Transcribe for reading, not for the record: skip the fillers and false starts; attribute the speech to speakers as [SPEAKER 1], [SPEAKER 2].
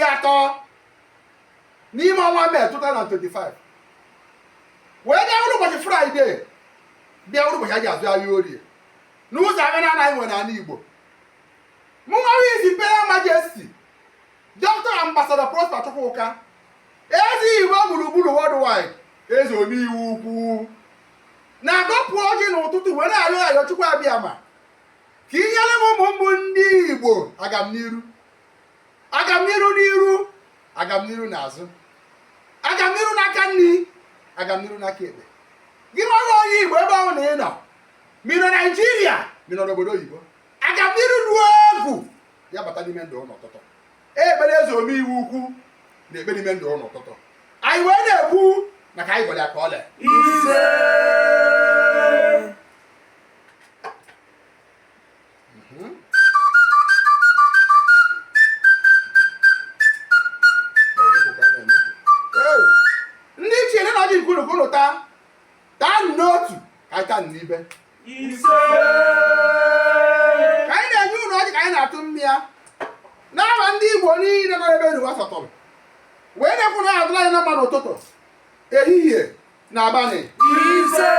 [SPEAKER 1] 3 n'ime ọnwa Mee 2025 wee bịa ụbọchị Fraịde bịa ụbọchị a ji azụ ahịa Orie n'ụzọ anya na-anaghị nwe n'ala Igbo. Mụ nwa is Imperial Majesty Dr. Ambassador Prosper Chukwuka eze Igbo gburugburu worldwide eze omeiwu ukwu na-agọpụ ọjị n'ụtụtụ were arịọ arịọ Chukwu abịa ma ka inyere m ụmụ ndị Igbo agamniru n'iru agamniru n'azụ agamniru n'aka nri agamniru n'aka ekpe. Gị nwaghị onye Igbo ebe ahụ na ị nọ ma ị nọ Naịjirịa ma ị nọ n'obodo oyibo agamniru ruo egwu ya bata n'ime ndụ n'ụtụtụ. Ekpere eze omeiwu ukwu na-ekpe n'ime ndụ n'ụtụtụ. Anyị wee na-ekwu na ka anyị gwara ya ka ọ lee ise ndị ichie na ọjị nkwuru taa n'otu ka anyị taa n'ibe ka anyị na-enye ụlọ ọjị ka anyị na-atụ mmịa n'aha ndị Igbo niile nọ ebe elu asatọrọ wee na-ekwu na ya adụla anyị na mma n'ụtụtụ ehihie na abalị ise